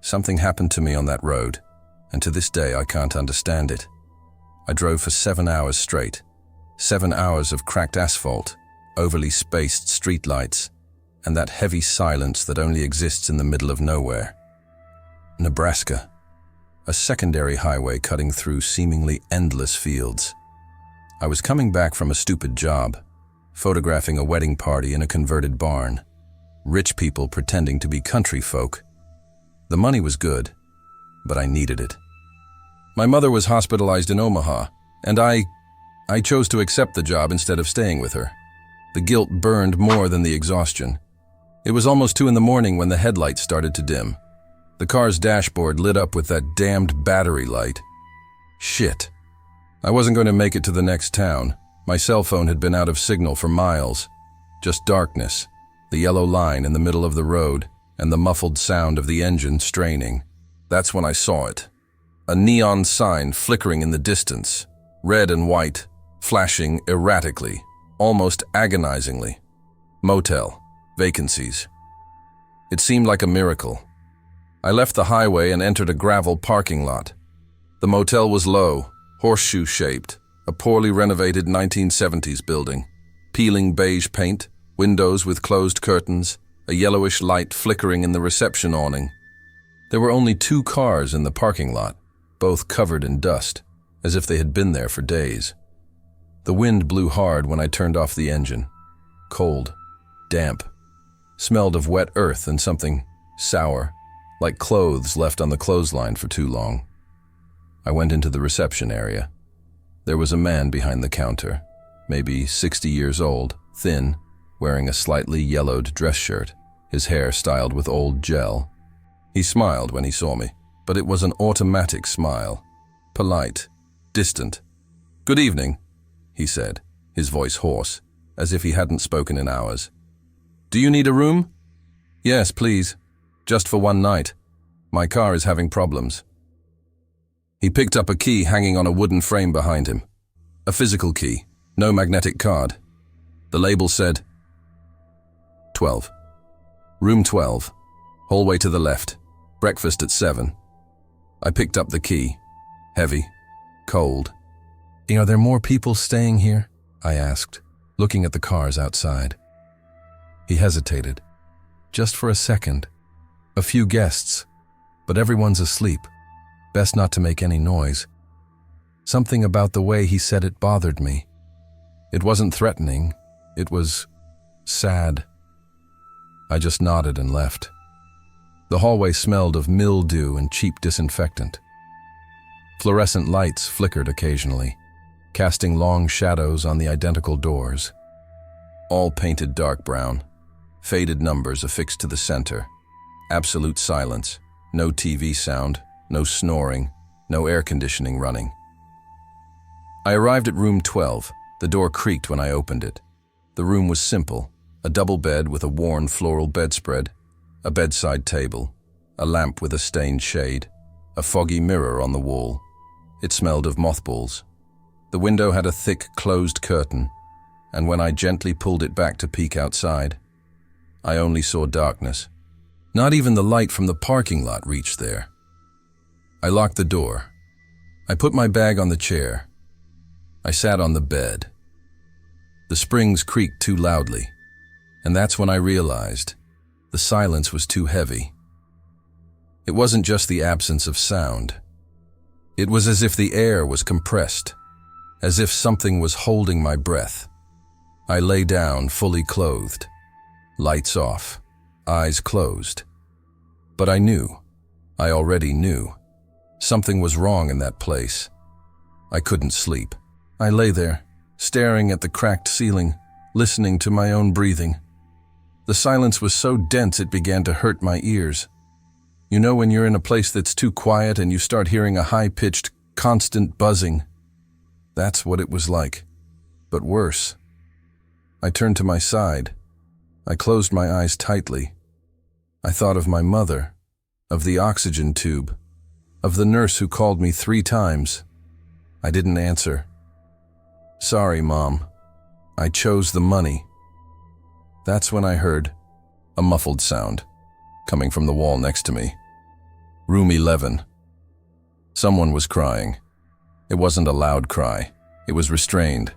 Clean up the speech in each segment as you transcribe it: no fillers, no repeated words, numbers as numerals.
Something happened to me on that road, and to this day I can't understand it. I drove for 7 hours straight. 7 hours of cracked asphalt, overly spaced streetlights, and that heavy silence that only exists in the middle of nowhere. Nebraska. A secondary highway cutting through seemingly endless fields. I was coming back from a stupid job, photographing a wedding party in a converted barn. Rich people pretending to be country folk. The money was good, but I needed it. My mother was hospitalized in Omaha, and I chose to accept the job instead of staying with her. The guilt burned more than the exhaustion. It was almost 2 a.m. when the headlights started to dim. The car's dashboard lit up with that damned battery light. Shit. I wasn't going to make it to the next town. My cell phone had been out of signal for miles. Just darkness, the yellow line in the middle of the road, and the muffled sound of the engine straining. That's when I saw it. A neon sign flickering in the distance, red and white, flashing erratically, almost agonizingly. Motel. Vacancies. It seemed like a miracle. I left the highway and entered a gravel parking lot. The motel was low, horseshoe-shaped, a poorly renovated 1970s building. Peeling beige paint, windows with closed curtains, a yellowish light flickering in the reception awning. There were only 2 cars in the parking lot, both covered in dust, as if they had been there for days. The wind blew hard when I turned off the engine. Cold, damp, smelled of wet earth and something sour, like clothes left on the clothesline for too long. I went into the reception area. There was a man behind the counter, maybe 60 years old, thin, wearing a slightly yellowed dress shirt, his hair styled with old gel. He smiled when he saw me, but it was an automatic smile, polite, distant. "Good evening," he said, his voice hoarse, as if he hadn't spoken in hours. "Do you need a room?" "Yes, please. Just for one night. My car is having problems." He picked up a key hanging on a wooden frame behind him. A physical key, no magnetic card. The label said 12. Room 12. Hallway to the left. Breakfast at 7. I picked up the key. Heavy. Cold. "Are there more people staying here?" I asked, looking at the cars outside. He hesitated. "Just for a second. A few guests, but everyone's asleep. Best not to make any noise." Something about the way he said it bothered me. It wasn't threatening. It was sad. I just nodded and left. The hallway smelled of mildew and cheap disinfectant. Fluorescent lights flickered occasionally, casting long shadows on the identical doors. All painted dark brown. Faded numbers affixed to the center. Absolute silence. No TV sound, no snoring, no air conditioning running. I arrived at room 12. The door creaked when I opened it. The room was simple. A double bed with a worn floral bedspread, a bedside table, a lamp with a stained shade, a foggy mirror on the wall. It smelled of mothballs. The window had a thick, closed curtain, and when I gently pulled it back to peek outside, I only saw darkness. Not even the light from the parking lot reached there. I locked the door. I put my bag on the chair. I sat on the bed. The springs creaked too loudly, and that's when I realized the silence was too heavy. It wasn't just the absence of sound. It was as if the air was compressed, as if something was holding my breath. I lay down, fully clothed, lights off, eyes closed. But I knew, I already knew, something was wrong in that place. I couldn't sleep. I lay there, staring at the cracked ceiling, listening to my own breathing. The silence was so dense it began to hurt my ears. You know when you're in a place that's too quiet and you start hearing a high-pitched, constant buzzing? That's what it was like, but worse. I turned to my side. I closed my eyes tightly. I thought of my mother, of the oxygen tube, of the nurse who called me 3 times. I didn't answer. "Sorry, Mom. I chose the money." That's when I heard a muffled sound coming from the wall next to me. Room 11. Someone was crying. It wasn't a loud cry. It was restrained,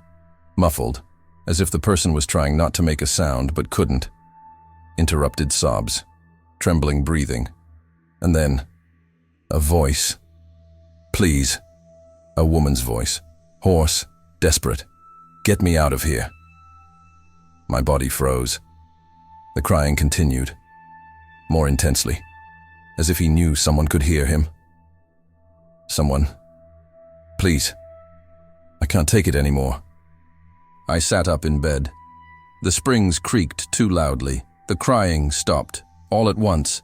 muffled, as if the person was trying not to make a sound but couldn't. Interrupted sobs, trembling breathing, and then a voice. Please. A woman's voice. Hoarse, desperate. Get me out of here. My body froze. The crying continued, more intensely, as if he knew someone could hear him. Someone. Please. I can't take it anymore. I sat up in bed. The springs creaked too loudly. The crying stopped, all at once,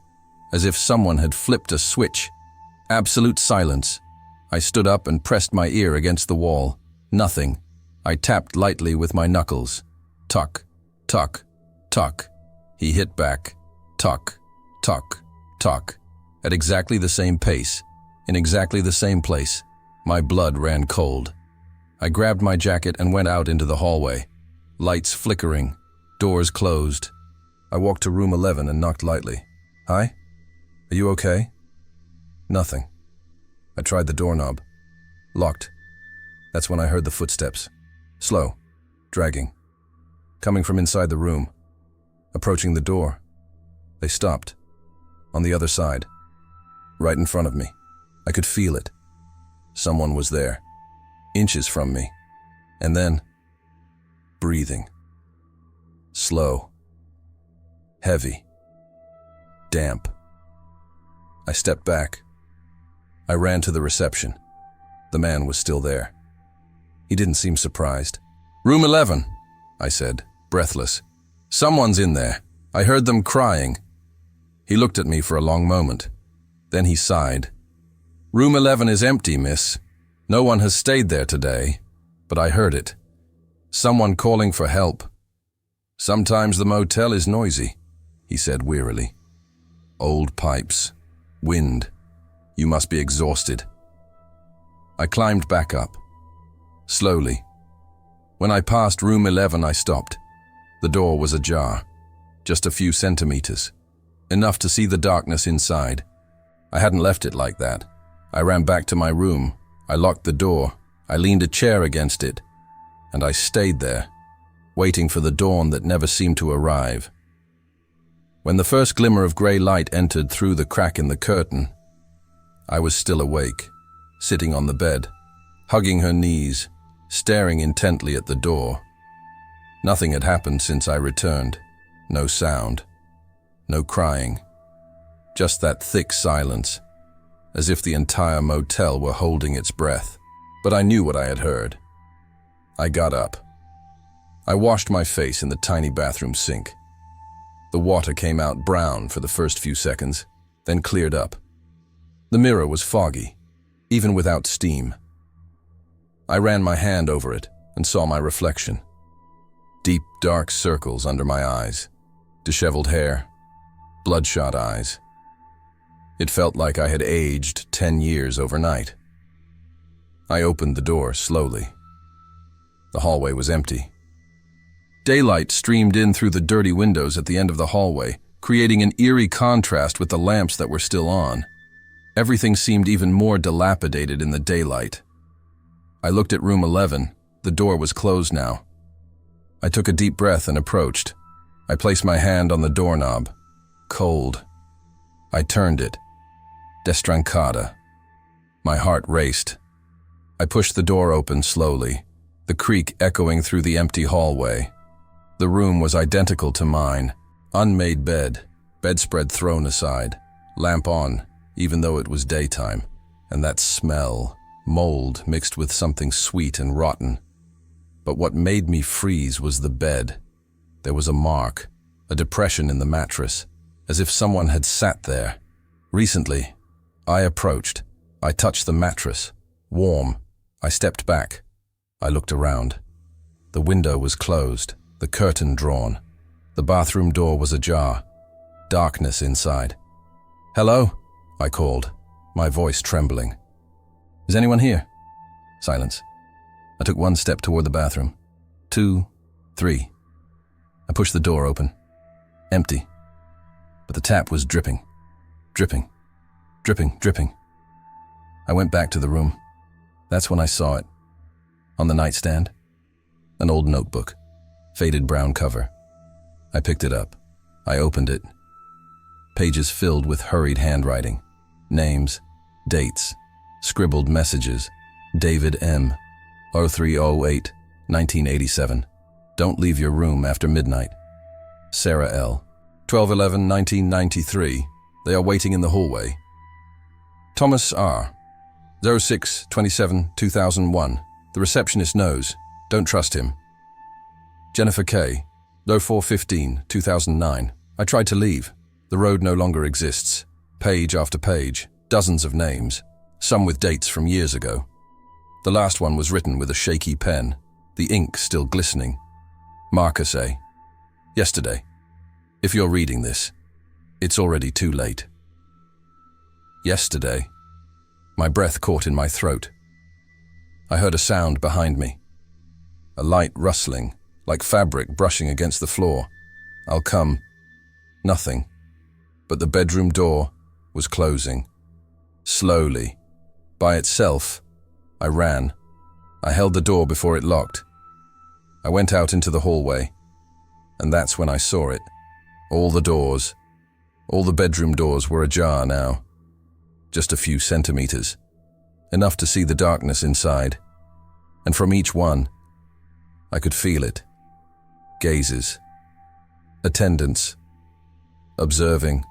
as if someone had flipped a switch. Absolute silence. I stood up and pressed my ear against the wall. Nothing. I tapped lightly with my knuckles. Tuck, tuck, tuck. He hit back. Tuck, tuck, tuck. At exactly the same pace, in exactly the same place. My blood ran cold. I grabbed my jacket and went out into the hallway. Lights flickering, doors closed. I walked to room 11 and knocked lightly. Hi? Are you okay? Nothing. I tried the doorknob. Locked. That's when I heard the footsteps. Slow. Dragging. Coming from inside the room. Approaching the door. They stopped. On the other side. Right in front of me. I could feel it. Someone was there. Inches from me. And then, breathing. Slow. Heavy. Damp. I stepped back. I ran to the reception. The man was still there. He didn't seem surprised. Room 11, I said, breathless. Someone's in there. I heard them crying. He looked at me for a long moment. Then he sighed. Room 11 is empty, miss. No one has stayed there today, but I heard it. Someone calling for help. Sometimes the motel is noisy, he said wearily. Old pipes. Wind. You must be exhausted. I climbed back up. Slowly. When I passed room 11, I stopped. The door was ajar. Just a few centimeters. Enough to see the darkness inside. I hadn't left it like that. I ran back to my room. I locked the door. I leaned a chair against it. And I stayed there, waiting for the dawn that never seemed to arrive. When the first glimmer of gray light entered through the crack in the curtain, I was still awake, sitting on the bed, hugging her knees, staring intently at the door. Nothing had happened since I returned. No sound. No crying. Just that thick silence, as if the entire motel were holding its breath. But I knew what I had heard. I got up. I washed my face in the tiny bathroom sink. The water came out brown for the first few seconds, then cleared up. The mirror was foggy, even without steam. I ran my hand over it and saw my reflection. Deep, dark circles under my eyes, disheveled hair, bloodshot eyes. It felt like I had aged 10 years overnight. I opened the door slowly. The hallway was empty. Daylight streamed in through the dirty windows at the end of the hallway, creating an eerie contrast with the lamps that were still on. Everything seemed even more dilapidated in the daylight. I looked at room 11. The door was closed now. I took a deep breath and approached. I placed my hand on the doorknob. Cold. I turned it. Destrancada. My heart raced. I pushed the door open slowly, the creak echoing through the empty hallway. The room was identical to mine. Unmade bed, bedspread thrown aside, lamp on, even though it was daytime, and that smell, mold mixed with something sweet and rotten. But what made me freeze was the bed. There was a mark, a depression in the mattress, as if someone had sat there. Recently, I approached. I touched the mattress. Warm. I stepped back. I looked around. The window was closed, the curtain drawn. The bathroom door was ajar. Darkness inside. Hello? I called, my voice trembling. Is anyone here? Silence. I took one step toward the bathroom. 2, 3. I pushed the door open. Empty. But the tap was dripping. Dripping. dripping, dripping. I went back to the room. That's when I saw it. On the nightstand, an old notebook, faded brown cover. I picked it up. I opened it. Pages filled with hurried handwriting. Names, dates, scribbled messages. David M. 0308, 1987. Don't leave your room after midnight. Sarah L. 12/11, 1993. They are waiting in the hallway. Thomas R. 06/27, 2001. The receptionist knows. Don't trust him. Jennifer K. 04/15, 2009. I tried to leave. The road no longer exists. Page after page, dozens of names, some with dates from years ago. The last one was written with a shaky pen, the ink still glistening. Marcus A. Yesterday. If you're reading this, it's already too late. Yesterday. My breath caught in my throat. I heard a sound behind me. A light rustling, like fabric brushing against the floor. I'll come. Nothing. But the bedroom door was closing. Slowly. By itself. I ran. I held the door before it locked. I went out into the hallway, and that's when I saw it. All the doors, all the bedroom doors were ajar now. Just a few centimeters. Enough to see the darkness inside. And from each one, I could feel it. Gazes. Attendants. Observing.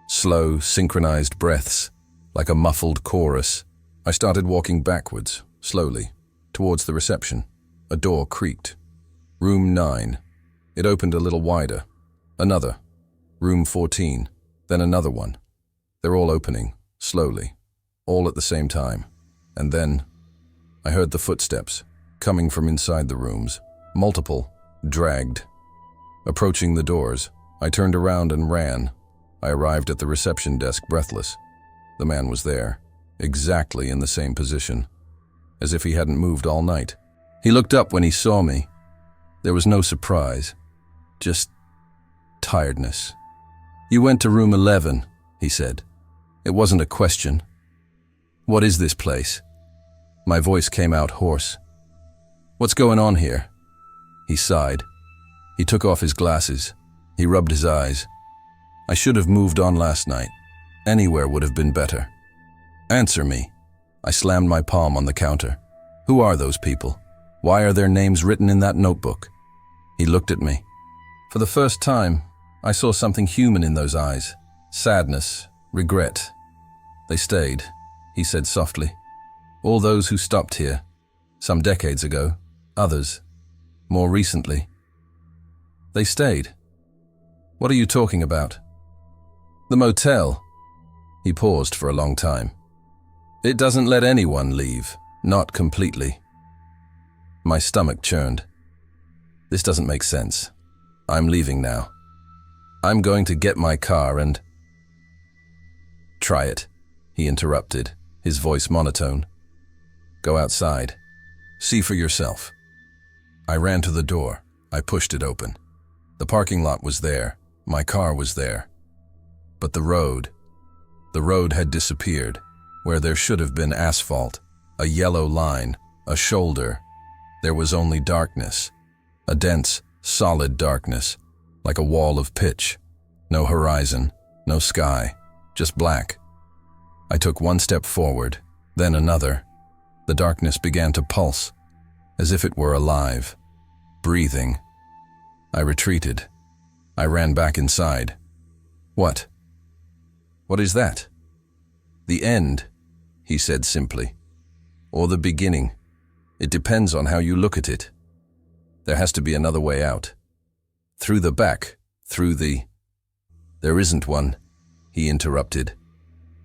Slow, synchronized breaths, like a muffled chorus. I started walking backwards, slowly, towards the reception. A door creaked. Room 9. It opened a little wider. Another. Room 14. Then another one. They're all opening, slowly, all at the same time. And then I heard the footsteps, coming from inside the rooms. Multiple, dragged. Approaching the doors, I turned around and ran. I arrived at the reception desk breathless. The man was there, exactly in the same position, as if he hadn't moved all night. He looked up when he saw me. There was no surprise, just tiredness. "You went to room 11, he said. It wasn't a question. "What is this place?" My voice came out hoarse. "What's going on here?" He sighed. He took off his glasses. He rubbed his eyes. "I should have moved on last night. Anywhere would have been better." "Answer me." I slammed my palm on the counter. "Who are those people? Why are their names written in that notebook?" He looked at me. For the first time, I saw something human in those eyes. Sadness, regret. "They stayed," he said softly. "All those who stopped here, some decades ago, others, more recently. They stayed." "What are you talking about?" "The motel." He paused for a long time. "It doesn't let anyone leave, not completely." My stomach churned. This doesn't make sense. I'm leaving now. I'm going to get my car and... "Try it," he interrupted, his voice monotone. "Go outside. See for yourself." I ran to the door. I pushed it open. The parking lot was there. My car was there. But the road had disappeared, where there should have been asphalt, a yellow line, a shoulder. There was only darkness, a dense, solid darkness, like a wall of pitch. No horizon, no sky, just black. I took one step forward, then another. The darkness began to pulse, as if it were alive, breathing. I retreated. I ran back inside. "What? What is that?" "The end," he said simply. "Or the beginning. It depends on how you look at it. There has to be another way out. Through the back, through the..." "There isn't one," he interrupted.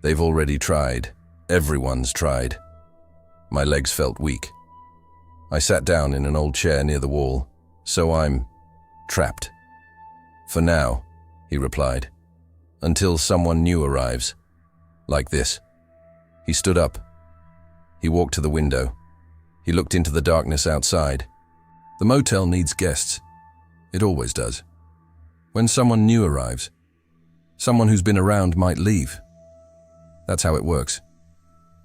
"They've already tried. Everyone's tried." My legs felt weak. I sat down in an old chair near the wall. "So I'm trapped." "For now," he replied. "Until someone new arrives. Like this." He stood up. He walked to the window. He looked into the darkness outside. The motel needs guests. It always does. When someone new arrives, someone who's been around might leave. That's how it works.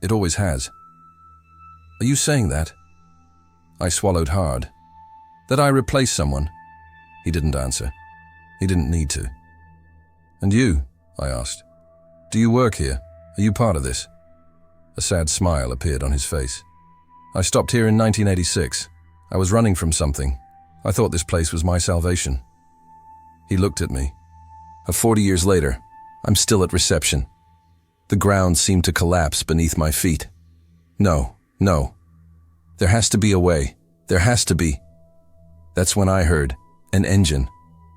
It always has. Are you saying that? I swallowed hard. That I replace someone? He didn't answer. He didn't need to. And you? I asked. Do you work here? Are you part of this? A sad smile appeared on his face. I stopped here in 1986. I was running from something. I thought this place was my salvation. He looked at me. 40 years later, I'm still at reception. The ground seemed to collapse beneath my feet. No. There has to be a way. There has to be. That's when I heard an engine,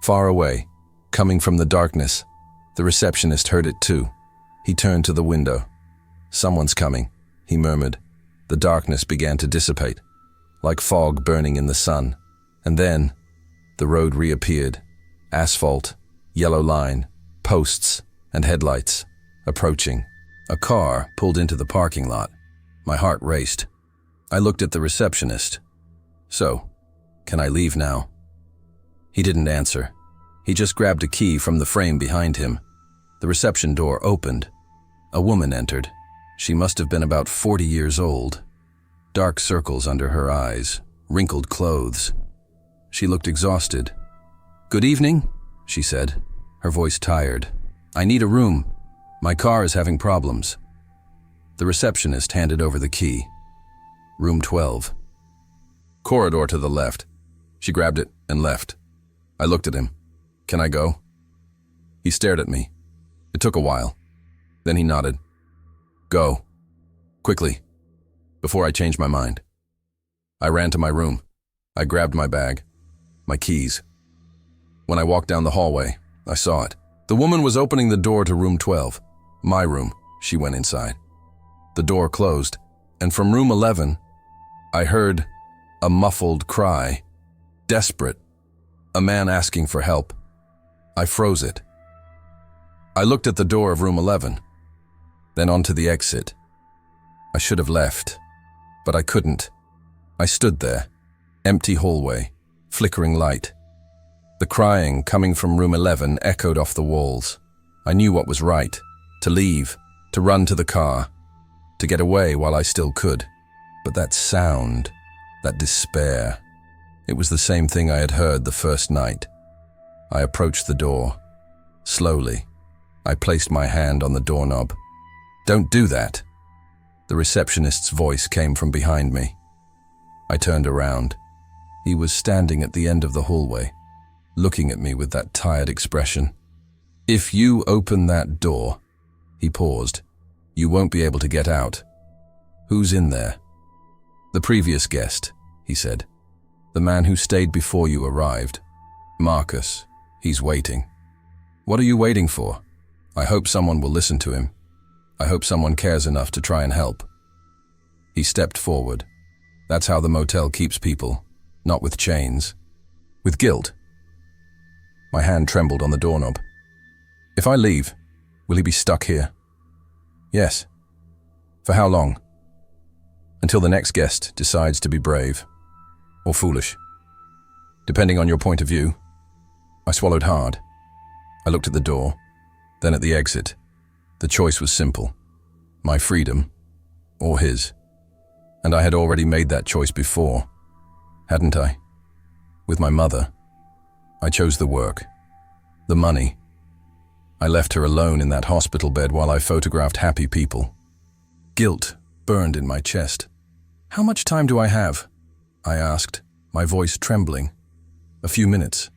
far away, coming from the darkness. The receptionist heard it too. He turned to the window. Someone's coming, he murmured. The darkness began to dissipate, like fog burning in the sun. And then, the road reappeared. Asphalt, yellow line, posts, and headlights. Approaching. A car pulled into the parking lot. My heart raced. I looked at the receptionist. So, can I leave now? He didn't answer. He just grabbed a key from the frame behind him. The reception door opened. A woman entered. She must have been about 40 years old. Dark circles under her eyes, wrinkled clothes. She looked exhausted. "Good evening," she said, her voice tired. "I need a room. My car is having problems." The receptionist handed over the key. Room 12. Corridor to the left. She grabbed it and left. I looked at him. "Can I go?" He stared at me. It took a while. Then he nodded. "Go. Quickly. Before I change my mind." I ran to my room. I grabbed my bag. My keys. When I walked down the hallway, I saw it. The woman was opening the door to room 12. My room. She went inside. The door closed, and from room 11, I heard a muffled cry. Desperate. A man asking for help. I froze it. I looked at the door of room 11, then onto the exit. I should have left, but I couldn't. I stood there, empty hallway, flickering light. The crying coming from room 11 echoed off the walls. I knew what was right, to leave, to run to the car, to get away while I still could. But that sound, that despair, it was the same thing I had heard the first night. I approached the door. Slowly, I placed my hand on the doorknob. "Don't do that." The receptionist's voice came from behind me. I turned around. He was standing at the end of the hallway, looking at me with that tired expression. "If you open that door," he paused, "you won't be able to get out." "Who's in there?" "The previous guest," he said. "The man who stayed before you arrived. Marcus. He's waiting." "What are you waiting for?" "I hope someone will listen to him. I hope someone cares enough to try and help." He stepped forward. That's how the motel keeps people, not with chains, with guilt. My hand trembled on the doorknob. "If I leave, will he be stuck here?" "Yes." "For how long?" "Until the next guest decides to be brave, or foolish, depending on your point of view." I swallowed hard. I looked at the door, then at the exit. The choice was simple. My freedom, or his. And I had already made that choice before, hadn't I? With my mother. I chose the work, the money. I left her alone in that hospital bed while I photographed happy people. Guilt burned in my chest. "How much time do I have?" I asked, my voice trembling. "A few minutes.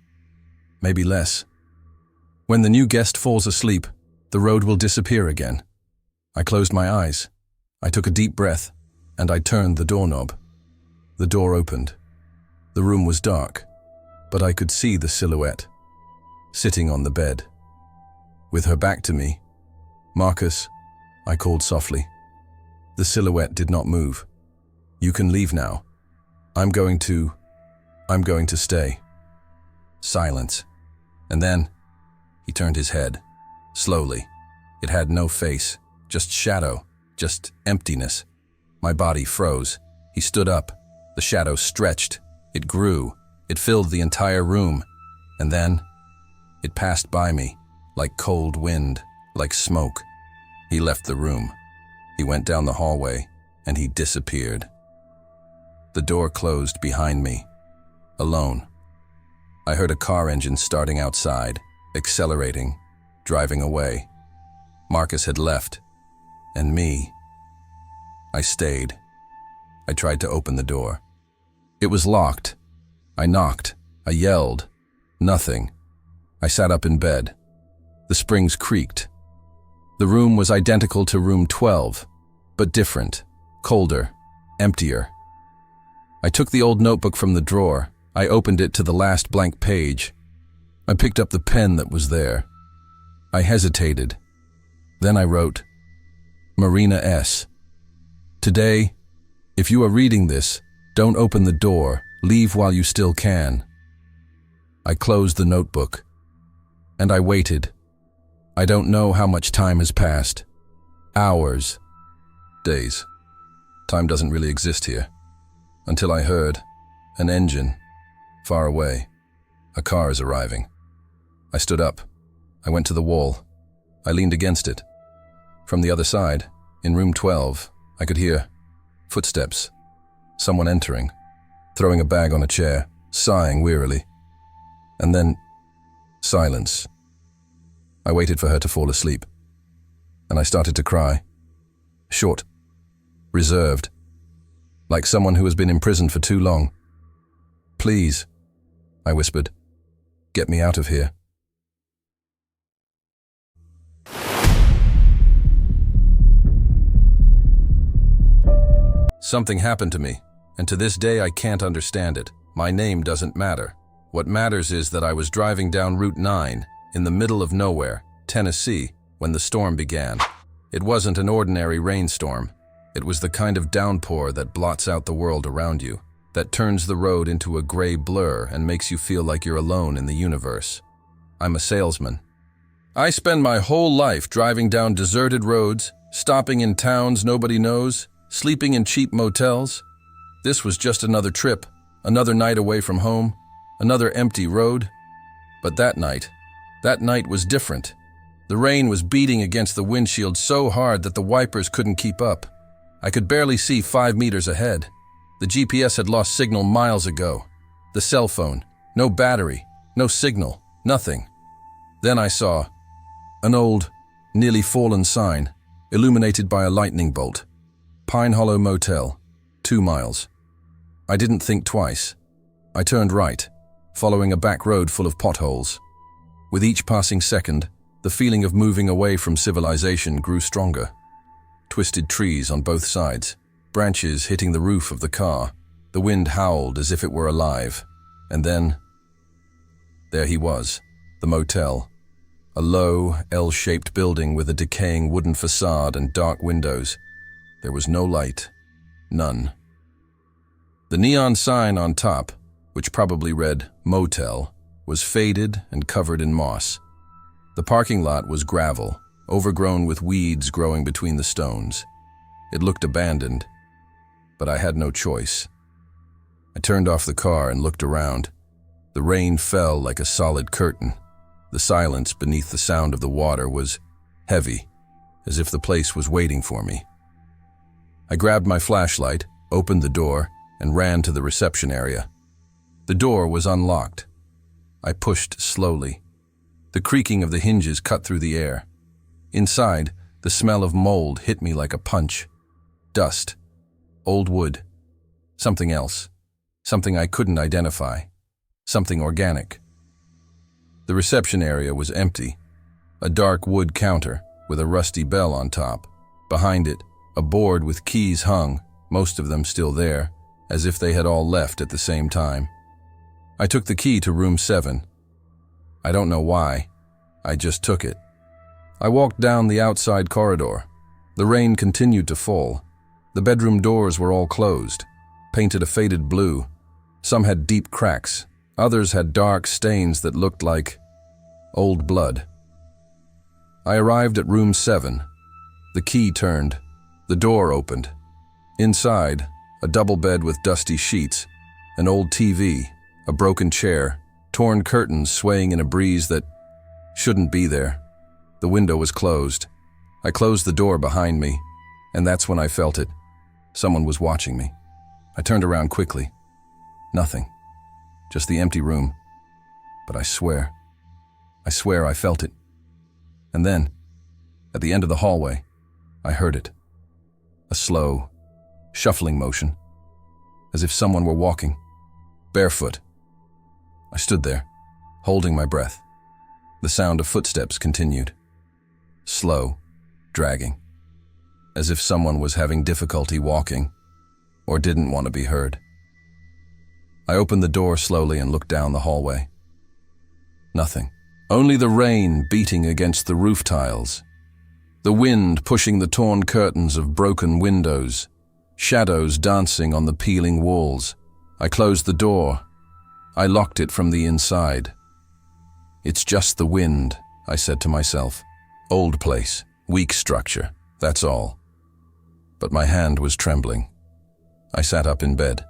Maybe less. When the new guest falls asleep, the road will disappear again." I closed my eyes. I took a deep breath, and I turned the doorknob. The door opened. The room was dark, but I could see the silhouette, sitting on the bed. With her back to me, "Marcus," I called softly. The silhouette did not move. "You can leave now. I'm going to stay." Silence. And then, he turned his head, slowly. It had no face, just shadow, just emptiness. My body froze. He stood up. The shadow stretched. It grew. It filled the entire room. And then, it passed by me, like cold wind, like smoke. He left the room. He went down the hallway, and he disappeared. The door closed behind me. Alone. I heard a car engine starting outside, accelerating, driving away. Marcus had left. And me. I stayed. I tried to open the door. It was locked. I knocked. I yelled. Nothing. I sat up in bed. The springs creaked. The room was identical to room 12, but different, colder, emptier. I took the old notebook from the drawer. I opened it to the last blank page. I picked up the pen that was there. I hesitated. Then I wrote, Marina S. Today, if you are reading this, don't open the door. Leave while you still can. I closed the notebook. And I waited. I don't know how much time has passed. Hours. Days. Time doesn't really exist here. Until I heard an engine. Far away. A car is arriving. I stood up. I went to the wall. I leaned against it. From the other side, in room 12, I could hear footsteps. Someone entering, throwing a bag on a chair, sighing wearily. And then, silence. I waited for her to fall asleep. And I started to cry. Short. Reserved. Like someone who has been imprisoned for too long. Please, I whispered. Get me out of here. Something happened to me, and to this day I can't understand it. My name doesn't matter. What matters is that I was driving down Route 9 in the middle of nowhere, Tennessee, when the storm began. It wasn't an ordinary rainstorm. It was the kind of downpour that blots out the world around you, that turns the road into a gray blur and makes you feel like you're alone in the universe. I'm a salesman. I spend my whole life driving down deserted roads, stopping in towns nobody knows, sleeping in cheap motels. This was just another trip, another night away from home, another empty road. But that night was different. The rain was beating against the windshield so hard that the wipers couldn't keep up. I could barely see 5 meters ahead. The GPS had lost signal miles ago. The cell phone, no battery, no signal, nothing. Then I saw an old, nearly fallen sign, illuminated by a lightning bolt. Pine Hollow Motel, 2 miles. I didn't think twice. I turned right, following a back road full of potholes. With each passing second, the feeling of moving away from civilization grew stronger. Twisted trees on both sides, branches hitting the roof of the car. The wind howled as if it were alive. And then, there he was, the motel. A low, L-shaped building with a decaying wooden facade and dark windows. There was no light. None. The neon sign on top, which probably read Motel, was faded and covered in moss. The parking lot was gravel, overgrown with weeds growing between the stones. It looked abandoned, but I had no choice. I turned off the car and looked around. The rain fell like a solid curtain. The silence beneath the sound of the water was heavy, as if the place was waiting for me. I grabbed my flashlight, opened the door, and ran to the reception area. The door was unlocked. I pushed slowly. The creaking of the hinges cut through the air. Inside, the smell of mold hit me like a punch. Dust. Old wood. Something else. Something I couldn't identify. Something organic. The reception area was empty. A dark wood counter with a rusty bell on top. Behind it, a board with keys hung, most of them still there, as if they had all left at the same time. I took the key to room 7. I don't know why. I just took it. I walked down the outside corridor. The rain continued to fall. The bedroom doors were all closed, painted a faded blue. Some had deep cracks. Others had dark stains that looked like old blood. I arrived at room 7. The key turned. The door opened. Inside, a double bed with dusty sheets, an old TV, a broken chair, torn curtains swaying in a breeze that shouldn't be there. The window was closed. I closed the door behind me, and that's when I felt it. Someone was watching me. I turned around quickly. Nothing. Just the empty room. But I swear I felt it. And then, at the end of the hallway, I heard it. A slow, shuffling motion, as if someone were walking, barefoot. I stood there, holding my breath. The sound of footsteps continued. Slow, dragging, as if someone was having difficulty walking or didn't want to be heard. I opened the door slowly and looked down the hallway. Nothing. Only the rain beating against the roof tiles, the wind pushing the torn curtains of broken windows, shadows dancing on the peeling walls. I closed the door. I locked it from the inside. It's just the wind, I said to myself. Old place, weak structure, that's all. But my hand was trembling. I sat up in bed.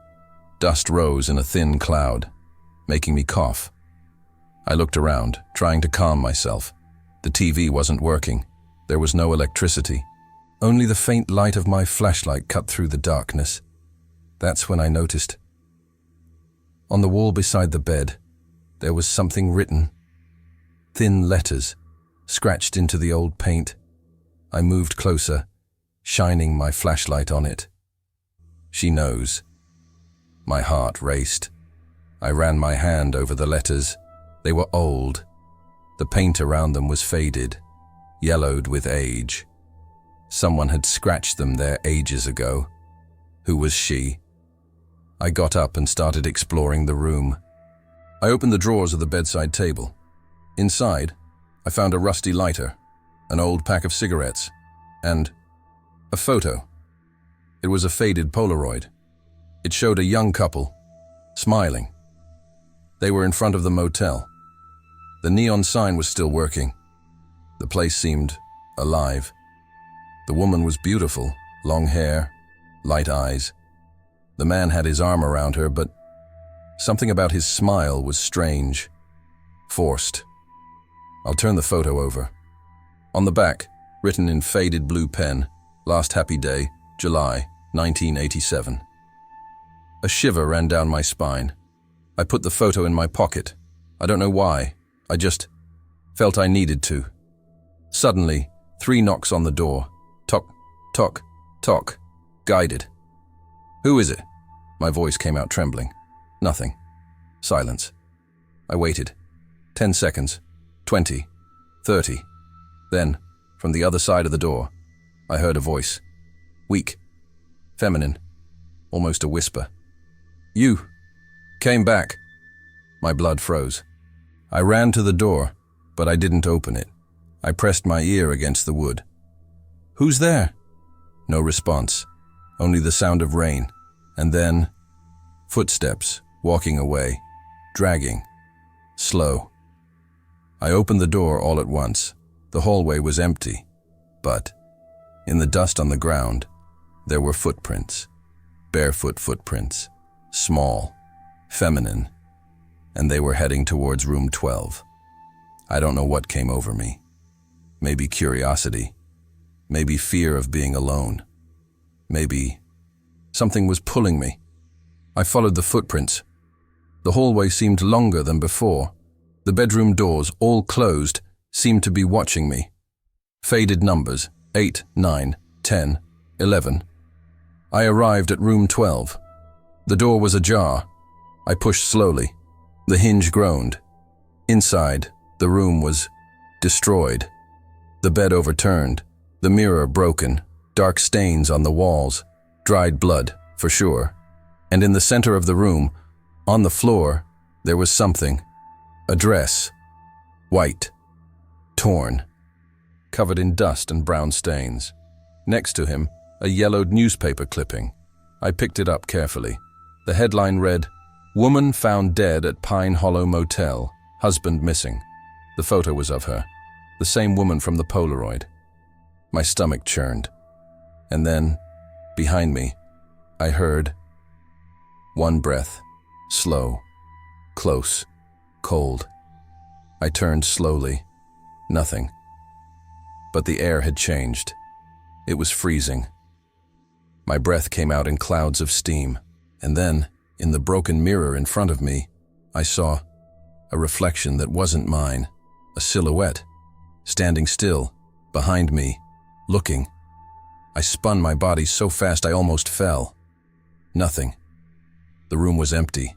Dust rose in a thin cloud, making me cough. I looked around, trying to calm myself. The TV wasn't working. There was no electricity. Only the faint light of my flashlight cut through the darkness. That's when I noticed. On the wall beside the bed, there was something written. Thin letters, scratched into the old paint. I moved closer, shining my flashlight on it. She knows. My heart raced. I ran my hand over the letters. They were old. The paint around them was faded, yellowed with age. Someone had scratched them there ages ago. Who was she? I got up and started exploring the room. I opened the drawers of the bedside table. Inside, I found a rusty lighter, an old pack of cigarettes, and a photo. It was a faded Polaroid. It showed a young couple, smiling. They were in front of the motel. The neon sign was still working. The place seemed alive. The woman was beautiful, long hair, light eyes. The man had his arm around her, but something about his smile was strange, forced. I'll turn the photo over. On the back, written in faded blue pen, last happy day, July, 1987. A shiver ran down my spine. I put the photo in my pocket. I don't know why. I just felt I needed to. Suddenly, 3 knocks on the door. Tock, tock, tock. Guided. Who is it? My voice came out trembling. Nothing. Silence. I waited. 10 seconds. 20. 30. Then, from the other side of the door, I heard a voice. Weak. Feminine. Almost a whisper. You. Came back. My blood froze. I ran to the door, but I didn't open it. I pressed my ear against the wood. Who's there? No response. Only the sound of rain. And then, footsteps, walking away, dragging, slow. I opened the door all at once. The hallway was empty, but in the dust on the ground, there were footprints, barefoot footprints, small, feminine, and they were heading towards room 12. I don't know what came over me. Maybe curiosity, maybe fear of being alone, maybe something was pulling me. I followed the footprints. The hallway seemed longer than before. The bedroom doors, all closed, seemed to be watching me. Faded numbers, 8, 9, 10, 11. I arrived at room 12. The door was ajar. I pushed slowly. The hinge groaned. Inside, the room was destroyed. The bed overturned, the mirror broken, dark stains on the walls, dried blood, for sure. And in the center of the room, on the floor, there was something. A dress. White. Torn. Covered in dust and brown stains. Next to him, a yellowed newspaper clipping. I picked it up carefully. The headline read, "Woman found dead at Pine Hollow Motel. Husband missing." The photo was of her. The same woman from the Polaroid. My stomach churned. And then, behind me, I heard one breath, slow, close, cold. I turned slowly. Nothing. but the air had changed. It was freezing. My breath came out in clouds of steam, and then, in the broken mirror in front of me, I saw a reflection that wasn't mine, a silhouette, standing still, behind me, looking. I spun my body so fast I almost fell. Nothing. The room was empty.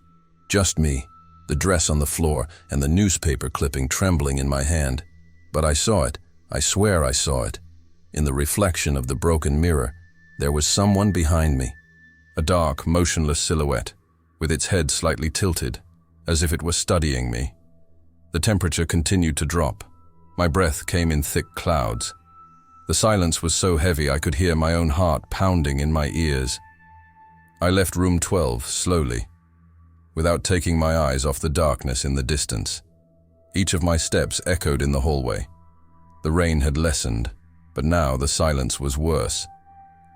Just me, the dress on the floor, and the newspaper clipping trembling in my hand. But I saw it. I swear I saw it. In the reflection of the broken mirror, there was someone behind me. A dark, motionless silhouette, with its head slightly tilted, as if it were studying me. The temperature continued to drop. My breath came in thick clouds. The silence was so heavy I could hear my own heart pounding in my ears. I left room 12 slowly, without taking my eyes off the darkness in the distance. Each of my steps echoed in the hallway. The rain had lessened, but now the silence was worse,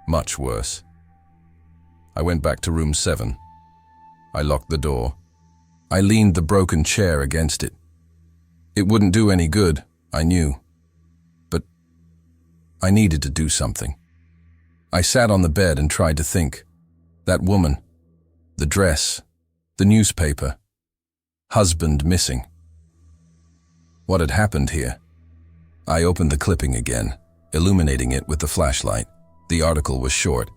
much worse. I went back to room 7. I locked the door. I leaned the broken chair against it. It wouldn't do any good, I knew. But I needed to do something. I sat on the bed and tried to think. That woman, the dress, the newspaper, husband missing. What had happened here? I opened the clipping again, illuminating it with the flashlight. The article was short.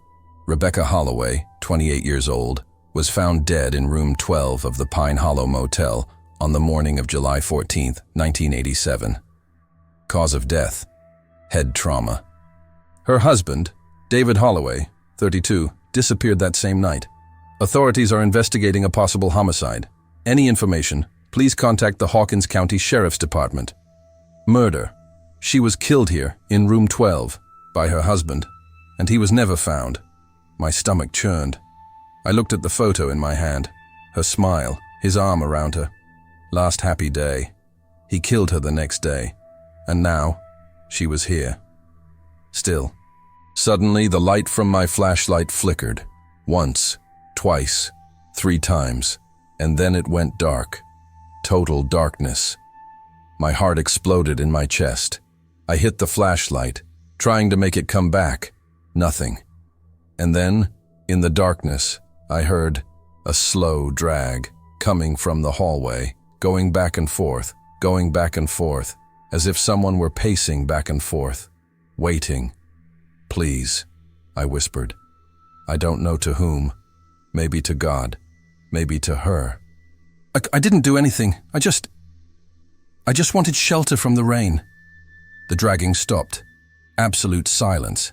Rebecca Holloway, 28 years old, was found dead in room 12 of the Pine Hollow Motel on the morning of July 14, 1987. Cause of death: head trauma. Her husband, David Holloway, 32, disappeared that same night. Authorities are investigating a possible homicide. Any information, please contact the Hawkins County Sheriff's Department. Murder. She was killed here, in room 12, by her husband, and he was never found. My stomach churned. I looked at the photo in my hand, her smile, his arm around her. Last happy day. He killed her the next day, and now she was here. Still. Suddenly, the light from my flashlight flickered. Once, twice, 3 times, and then it went dark. Total darkness. My heart exploded in my chest. I hit the flashlight, trying to make it come back. Nothing. And then, in the darkness, I heard a slow drag coming from the hallway, going back and forth, as if someone were pacing back and forth, waiting. Please, I whispered. I don't know to whom. Maybe to God. Maybe to her. I didn't do anything. I just wanted shelter from the rain. The dragging stopped. Absolute silence.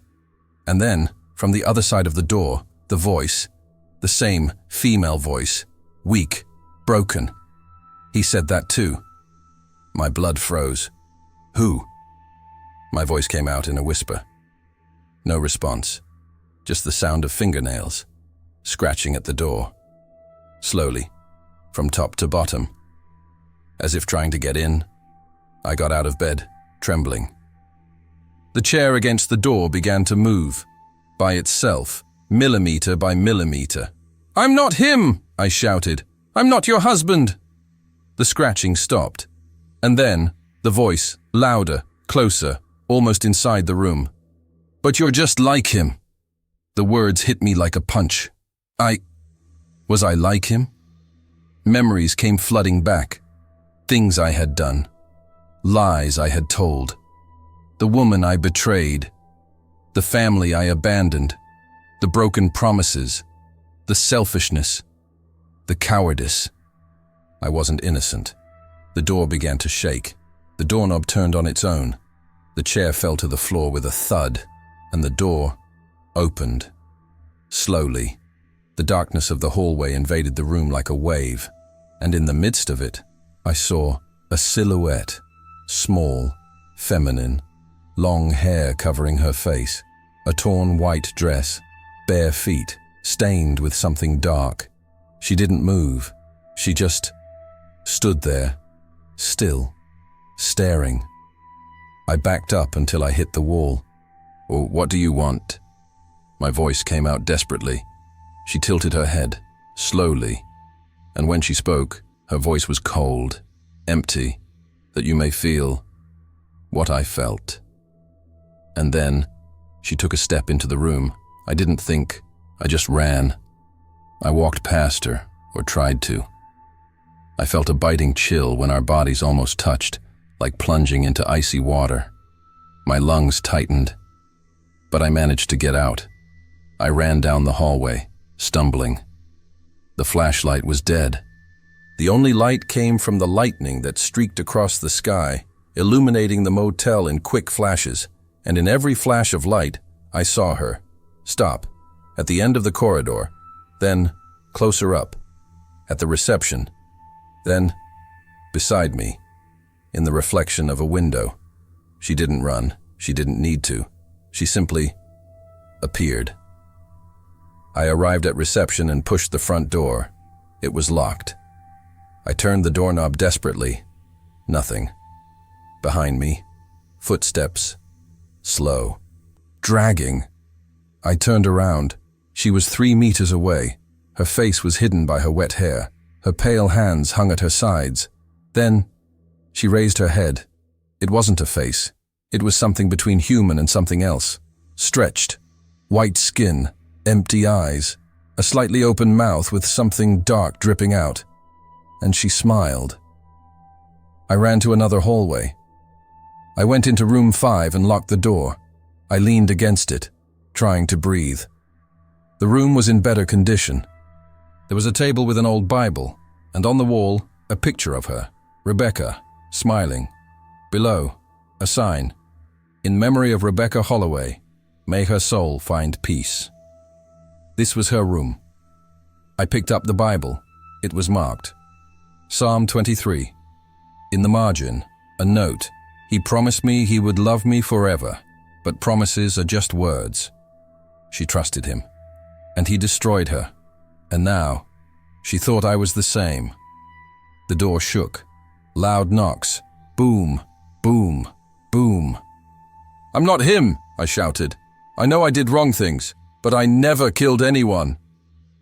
And then, from the other side of the door, the voice. The same female voice. Weak. Broken. He said that too. My blood froze. Who? My voice came out in a whisper. No response. Just the sound of fingernails. Scratching at the door. Slowly. From top to bottom. As if trying to get in. I got out of bed, trembling. The chair against the door began to move. By itself. Millimeter by millimeter. "I'm not him!" I shouted. "I'm not your husband!" The scratching stopped. And then, the voice, louder, closer, almost inside the room. "But you're just like him." The words hit me like a punch. Was I like him? Memories came flooding back. Things I had done. Lies I had told. The woman I betrayed. The family I abandoned. The broken promises. The selfishness. The cowardice. I wasn't innocent. The door began to shake. The doorknob turned on its own. The chair fell to the floor with a thud, and the door opened. Slowly, the darkness of the hallway invaded the room like a wave, and in the midst of it, I saw a silhouette, small, feminine, long hair covering her face, a torn white dress, bare feet, stained with something dark. She didn't move. She just stood there, still, staring. I backed up until I hit the wall. "Oh, what do you want?" My voice came out desperately. She tilted her head, slowly, and when she spoke, her voice was cold, empty, that you may feel what I felt. And then, she took a step into the room. I didn't think, I just ran. I walked past her, or tried to. I felt a biting chill when our bodies almost touched, like plunging into icy water. My lungs tightened, but I managed to get out. I ran down the hallway, stumbling. The flashlight was dead. The only light came from the lightning that streaked across the sky, illuminating the motel in quick flashes, and in every flash of light, I saw her stop at the end of the corridor, then closer up, at the reception, then beside me, in the reflection of a window. She didn't run. She didn't need to. She simply appeared. I arrived at reception and pushed the front door. It was locked. I turned the doorknob desperately. Nothing. Behind me, footsteps, slow, dragging. I turned around. She was 3 meters away. Her face was hidden by her wet hair. Her pale hands hung at her sides. Then, she raised her head. It wasn't a face. It was something between human and something else. Stretched, white skin, empty eyes, a slightly open mouth with something dark dripping out. And she smiled. I ran to another hallway. I went into room 5 and locked the door. I leaned against it, trying to breathe. The room was in better condition. There was a table with an old Bible, and on the wall, a picture of her, Rebecca, smiling. Below, a sign. In memory of Rebecca Holloway, may her soul find peace. This was her room. I picked up the Bible. It was marked. Psalm 23. In the margin, a note. He promised me he would love me forever, but promises are just words. She trusted him, and he destroyed her. And now, she thought I was the same. The door shook. Loud knocks. Boom, boom, boom. I'm not him, I shouted. I know I did wrong things, but I never killed anyone.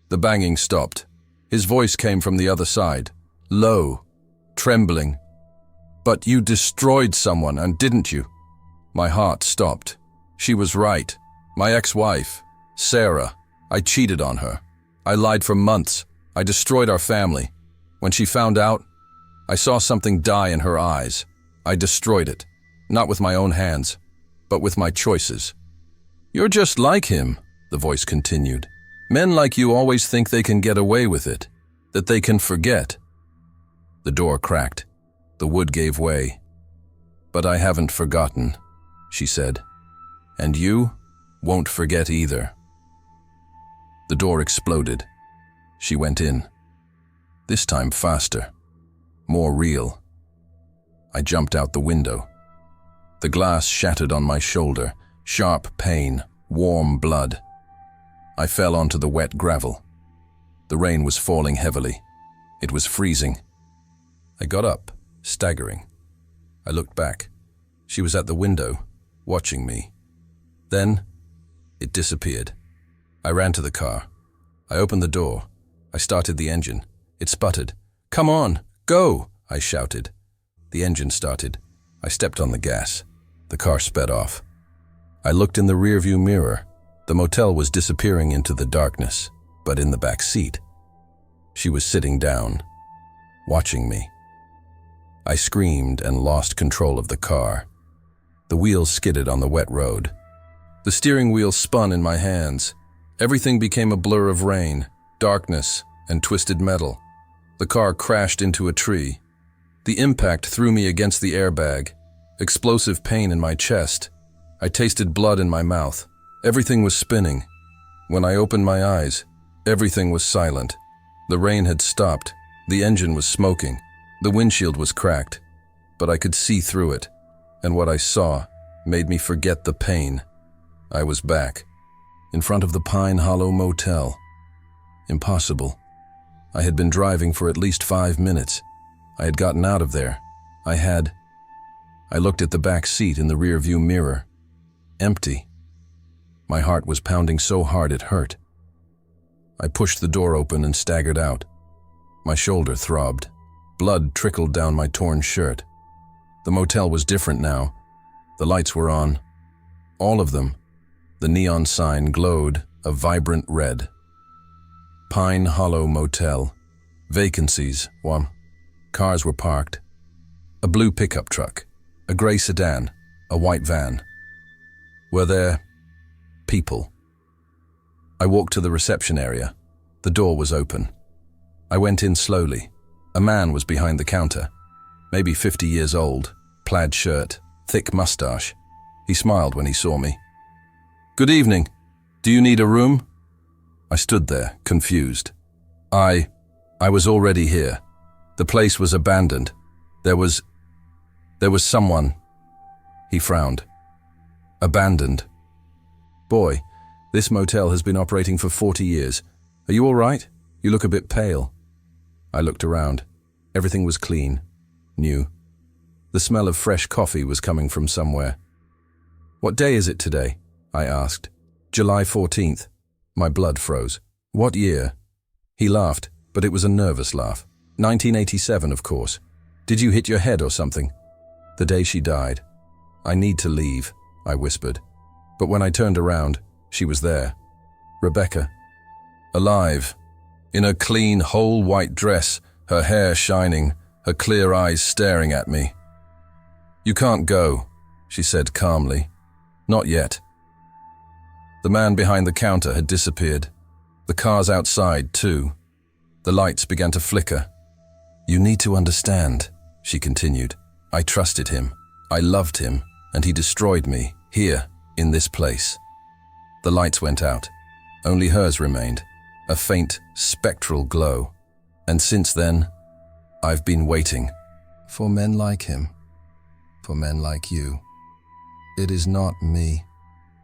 The banging stopped. His voice came from the other side, low, trembling. But you destroyed someone, and didn't you? My heart stopped. She was right. My ex-wife, Sarah. I cheated on her. I lied for months. I destroyed our family. When she found out, I saw something die in her eyes. I destroyed it, not with my own hands, but with my choices. You're just like him, the voice continued. Men like you always think they can get away with it, that they can forget. The door cracked. The wood gave way. But I haven't forgotten, she said. And you won't forget either. The door exploded. She went in. This time faster. More real. I jumped out the window. The glass shattered on my shoulder. Sharp pain, warm blood. I fell onto the wet gravel. The rain was falling heavily. It was freezing. I got up, staggering. I looked back. She was at the window, watching me. Then, it disappeared. I ran to the car. I opened the door. I started the engine. It sputtered. Come on, go, I shouted. The engine started. I stepped on the gas. The car sped off. I looked in the rearview mirror. The motel was disappearing into the darkness, but in the back seat, she was sitting down, watching me. I screamed and lost control of the car. The wheels skidded on the wet road. The steering wheel spun in my hands. Everything became a blur of rain, darkness, and twisted metal. The car crashed into a tree. The impact threw me against the airbag. Explosive pain in my chest. I tasted blood in my mouth. Everything was spinning. When I opened my eyes, everything was silent. The rain had stopped. The engine was smoking. The windshield was cracked. But I could see through it, and what I saw made me forget the pain. I was back, in front of the Pine Hollow Motel. Impossible. I had been driving for at least 5 minutes. I had gotten out of there. I looked at the back seat in the rearview mirror. Empty. My heart was pounding so hard it hurt. I pushed the door open and staggered out. My shoulder throbbed. Blood trickled down my torn shirt. The motel was different now. The lights were on. All of them. The neon sign glowed a vibrant red. Pine Hollow Motel. Vacancies, 1. Cars were parked. A blue pickup truck, a grey sedan, a white van. Were there people? I walked to the reception area. The door was open. I went in slowly. A man was behind the counter, maybe 50 years old, plaid shirt, thick mustache. He smiled when he saw me. "Good evening. Do you need a room?" I stood there, confused. I was already here. The place was abandoned. There was someone. He frowned. Abandoned. "Boy, this motel has been operating for 40 years. Are you all right? You look a bit pale." I looked around. Everything was clean, new. The smell of fresh coffee was coming from somewhere. "What day is it today?" I asked. "July 14th. My blood froze. "What year?" He laughed, but it was a nervous laugh. 1987, of course. "Did you hit your head or something?" "The day she died." "I need to leave," I whispered. But when I turned around, she was there. Rebecca. Alive. In a clean, whole white dress, her hair shining, her clear eyes staring at me. "You can't go," she said calmly. "Not yet." The man behind the counter had disappeared. The cars outside, too. The lights began to flicker. "You need to understand," she continued. "I trusted him. I loved him, and he destroyed me, here, in this place." The lights went out. Only hers remained, a faint, spectral glow. And since then, I've been waiting. For men like him. For men like you. "It is not me."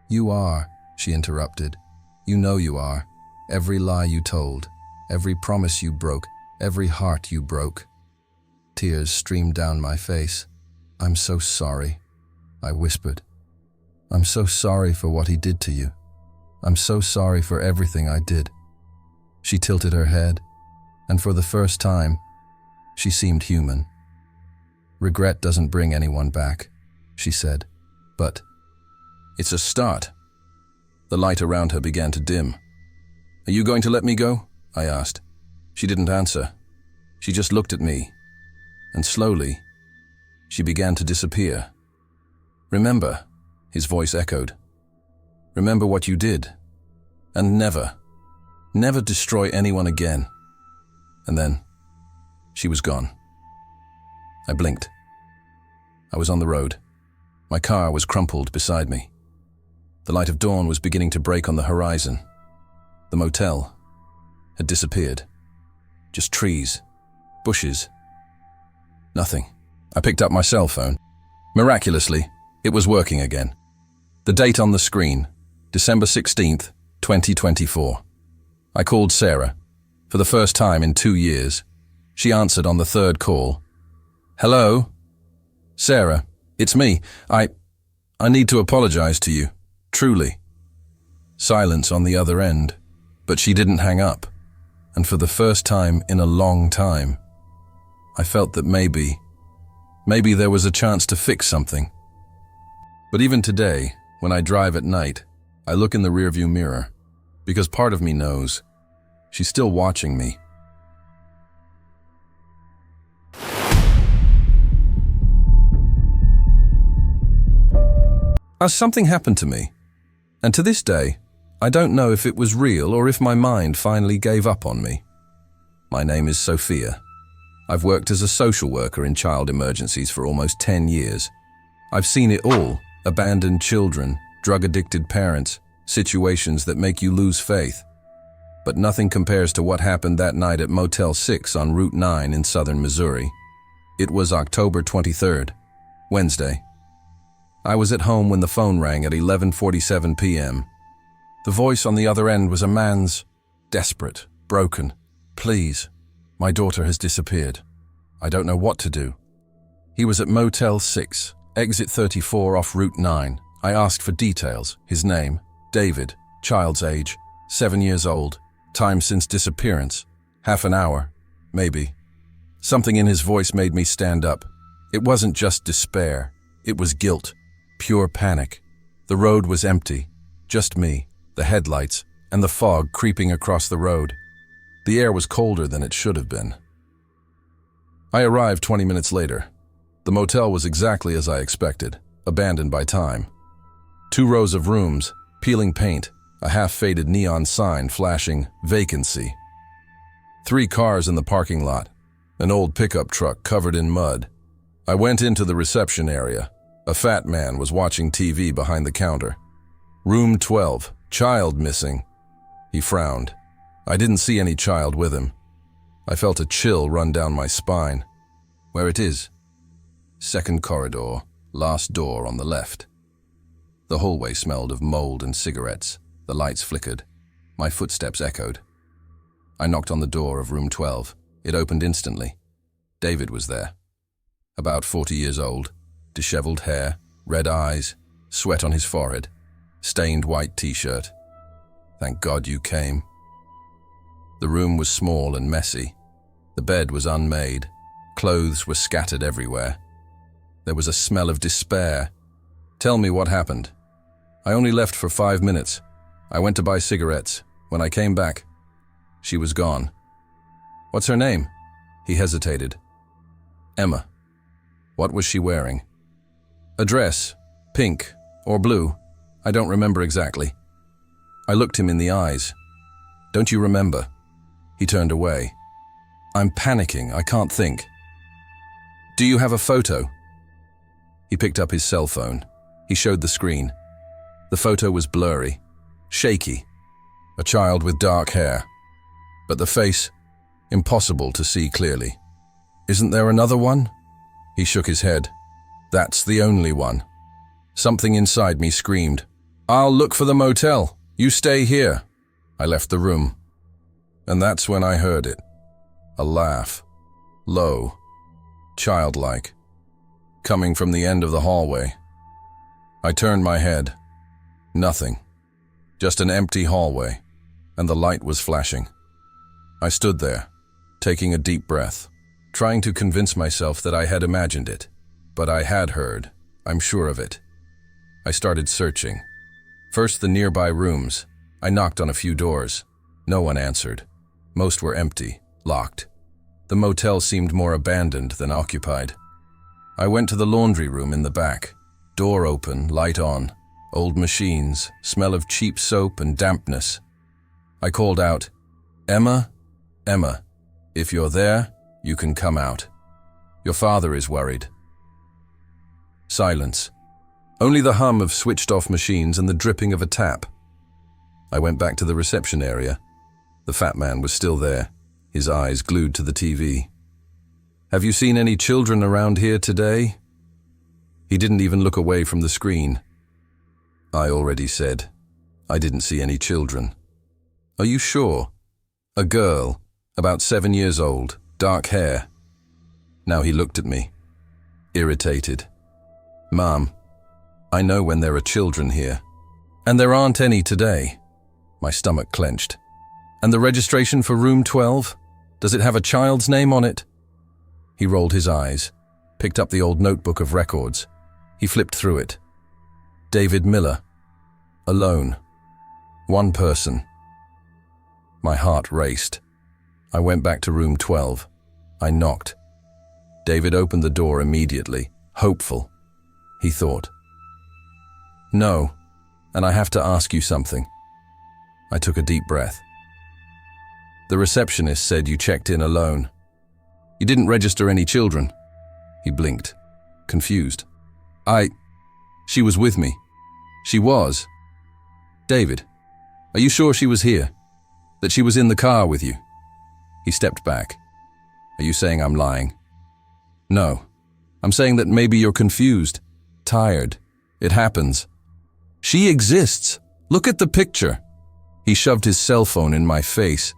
"You are," she interrupted. "You know you are. Every lie you told, every promise you broke, every heart you broke." Tears streamed down my face. "I'm so sorry," I whispered. "I'm so sorry for what he did to you. I'm so sorry for everything I did." She tilted her head, and for the first time, she seemed human. "Regret doesn't bring anyone back," she said. "But it's a start." The light around her began to dim. "Are you going to let me go?" I asked. She didn't answer. She just looked at me, and slowly, she began to disappear. "Remember," his voice echoed. "Remember what you did, and never destroy anyone again." And then, she was gone. I blinked. I was on the road. My car was crumpled beside me. The light of dawn was beginning to break on the horizon. The motel had disappeared. Just trees, bushes, nothing. I picked up my cell phone. Miraculously, it was working again. The date on the screen, December 16th, 2024. I called Sarah. For the first time in 2 years, she answered on the third call. "Hello? Sarah, it's me. I need to apologize to you. Truly." Silence on the other end, but she didn't hang up. And for the first time in a long time, I felt that maybe there was a chance to fix something. But even today, when I drive at night, I look in the rearview mirror, because part of me knows she's still watching me. Something happened to me, and to this day, I don't know if it was real or if my mind finally gave up on me. My name is Sophia. I've worked as a social worker in child emergencies for almost 10 years. I've seen it all: abandoned children, drug-addicted parents, situations that make you lose faith. But nothing compares to what happened that night at Motel 6 on Route 9 in southern Missouri. It was October 23rd, Wednesday. I was at home when the phone rang at 11:47 p.m. The voice on the other end was a man's, desperate, broken. "Please, my daughter has disappeared. I don't know what to do." He was at Motel 6, exit 34 off Route 9. I asked for details: his name, David, child's age, 7 years old, time since disappearance, half an hour, maybe. Something in his voice made me stand up. It wasn't just despair, it was guilt, pure panic. The road was empty. Just me, the headlights, and the fog creeping across the road. The air was colder than it should have been. I arrived 20 minutes later. The motel was exactly as I expected, abandoned by time. 2 rows of rooms, peeling paint, a half-faded neon sign flashing vacancy. 3 cars in the parking lot, an old pickup truck covered in mud. I went into the reception area. A fat man was watching TV behind the counter. Room 12, child missing. He frowned. I didn't see any child with him. I felt a chill run down my spine. Where it is? Second corridor, last door on the left. The hallway smelled of mold and cigarettes. The lights flickered. My footsteps echoed. I knocked on the door of room 12. It opened instantly. David was there. About 40 years old, disheveled hair, red eyes, sweat on his forehead, stained white t-shirt. Thank God you came. The room was small and messy. The bed was unmade. Clothes were scattered everywhere. There was a smell of despair. Tell me what happened. I only left for 5 minutes. I went to buy cigarettes. When I came back, she was gone. What's her name? He hesitated. Emma. What was she wearing? A dress, pink or blue. I don't remember exactly. I looked him in the eyes. Don't you remember? He turned away. I'm panicking. I can't think. Do you have a photo? He picked up his cell phone. He showed the screen. The photo was blurry, shaky. A child with dark hair. But the face, impossible to see clearly. Isn't there another one? He shook his head. That's the only one. Something inside me screamed, I'll look for the motel. You stay here. I left the room. And that's when I heard it. A laugh. Low. Childlike. Coming from the end of the hallway. I turned my head. Nothing. Just an empty hallway. And the light was flashing. I stood there, taking a deep breath, trying to convince myself that I had imagined it. But I had heard. I'm sure of it. I started searching. First the nearby rooms. I knocked on a few doors. No one answered. Most were empty, locked. The motel seemed more abandoned than occupied. I went to the laundry room in the back. Door open, light on. Old machines, smell of cheap soap and dampness. I called out, Emma, Emma, if you're there, you can come out. Your father is worried. Silence. Only the hum of switched-off machines and the dripping of a tap. I went back to the reception area. The fat man was still there, his eyes glued to the TV. Have you seen any children around here today? He didn't even look away from the screen. I already said. I didn't see any children. Are you sure? A girl, about 7 years old, dark hair. Now he looked at me, irritated. Mom, I know when there are children here. And there aren't any today. My stomach clenched. And the registration for room 12? Does it have a child's name on it? He rolled his eyes, picked up the old notebook of records. He flipped through it. David Miller. Alone. One person. My heart raced. I went back to room 12. I knocked. David opened the door immediately, hopeful. He thought. No, and I have to ask you something. I took a deep breath. The receptionist said you checked in alone. You didn't register any children. He blinked, confused. She was with me. She was. David, are you sure she was here? That she was in the car with you? He stepped back. Are you saying I'm lying? No. I'm saying that maybe you're confused, tired. It happens. She exists. Look at the picture. He shoved his cell phone in my face.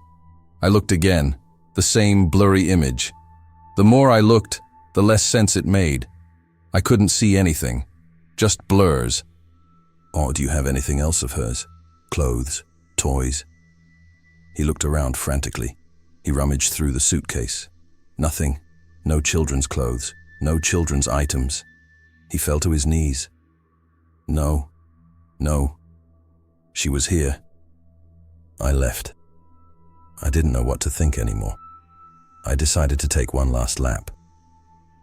I looked again, the same blurry image. The more I looked, the less sense it made. I couldn't see anything, just blurs. Or do you have anything else of hers? Clothes, toys? He looked around frantically. He rummaged through the suitcase. Nothing. No children's clothes. No children's items. He fell to his knees. No. No, she was here. I left. I didn't know what to think anymore. I decided to take one last lap.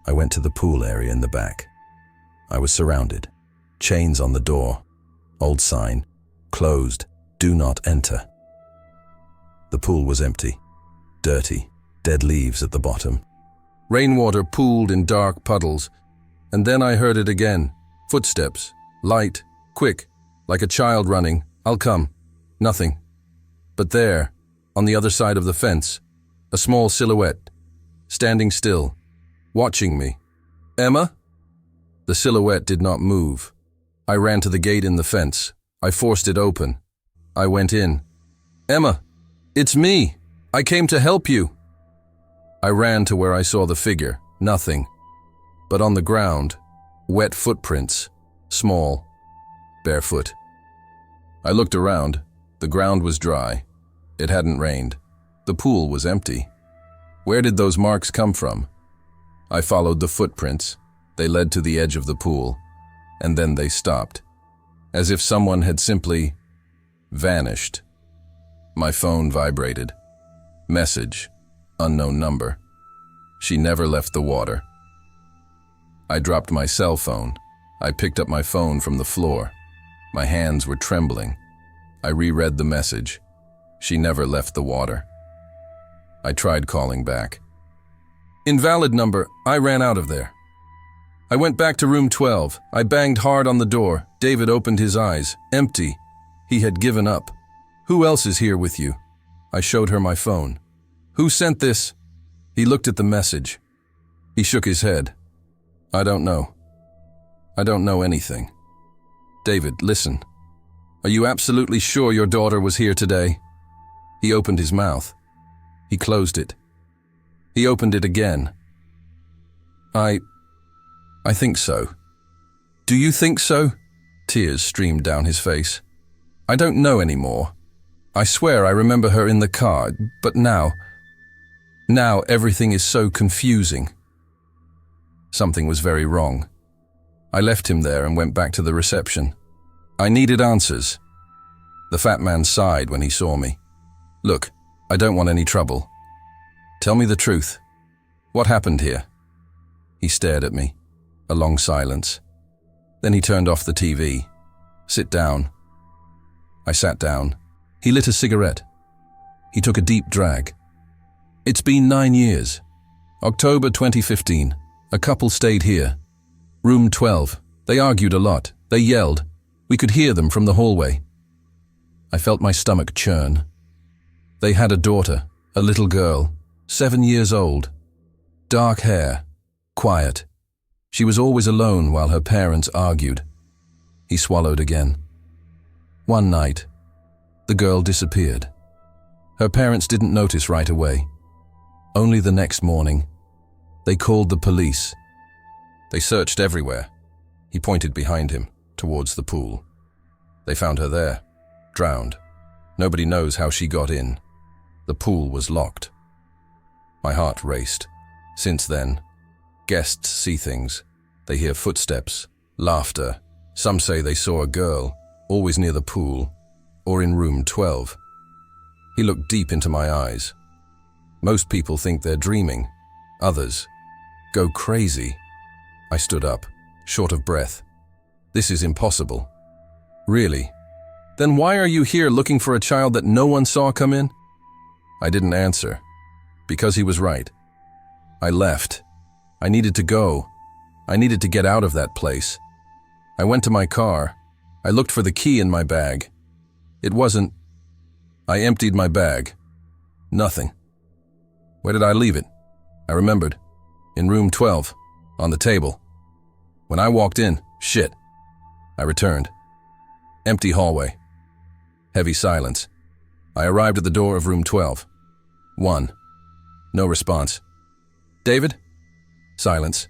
I went to the pool area in the back. I was surrounded. Chains on the door. Old sign. Closed. Do not enter. The pool was empty. Dirty. Dead leaves at the bottom. Rainwater pooled in dark puddles. And then I heard it again. Footsteps. Light. Quick. Like a child running. I'll come. Nothing. But there, on the other side of the fence, a small silhouette, standing still, watching me. Emma? The silhouette did not move. I ran to the gate in the fence. I forced it open. I went in. Emma, it's me. I came to help you. I ran to where I saw the figure. Nothing. But on the ground, wet footprints, small, barefoot. I looked around. The ground was dry. It hadn't rained. The pool was empty. Where did those marks come from? I followed the footprints. They led to the edge of the pool, and then they stopped, as if someone had simply vanished. My phone vibrated. Message, unknown number. She never left the water. I dropped my cell phone. I picked up my phone from the floor. My hands were trembling. I reread the message. She never left the water. I tried calling back. Invalid number. I ran out of there. I went back to room 12. I banged hard on the door. David opened his eyes. Empty. He had given up. Who else is here with you? I showed her my phone. Who sent this? He looked at the message. He shook his head. I don't know. I don't know anything. David, listen. Are you absolutely sure your daughter was here today? He opened his mouth. He closed it. He opened it again. I think so. Do you think so? Tears streamed down his face. I don't know anymore. I swear I remember her in the car, but now everything is so confusing. Something was very wrong. I left him there and went back to the reception. I needed answers. The fat man sighed when he saw me. Look, I don't want any trouble. Tell me the truth. What happened here? He stared at me. A long silence. Then he turned off the TV. Sit down. I sat down. He lit a cigarette. He took a deep drag. It's been 9 years. October 2015. A couple stayed here. Room 12. They argued a lot. They yelled. We could hear them from the hallway. I felt my stomach churn. They had a daughter, a little girl, 7 years old. Dark hair, quiet. She was always alone while her parents argued. He swallowed again. One night, the girl disappeared. Her parents didn't notice right away. Only the next morning, they called the police. They searched everywhere. He pointed behind him, towards the pool. They found her there, drowned. Nobody knows how she got in. The pool was locked. My heart raced. Since then, guests see things. They hear footsteps, laughter. Some say they saw a girl, always near the pool, or in room 12. He looked deep into my eyes. Most people think they're dreaming. Others go crazy. I stood up, short of breath. This is impossible. Really? Then why are you here looking for a child that no one saw come in? I didn't answer, because he was right. I left. I needed to go. I needed to get out of that place. I went to my car. I looked for the key in my bag. It wasn't. I emptied my bag. Nothing. Where did I leave it? I remembered. In room 12, on the table. When I walked in, shit. I returned. Empty hallway. Heavy silence. I arrived at the door of room 12. 1. No response. David? Silence.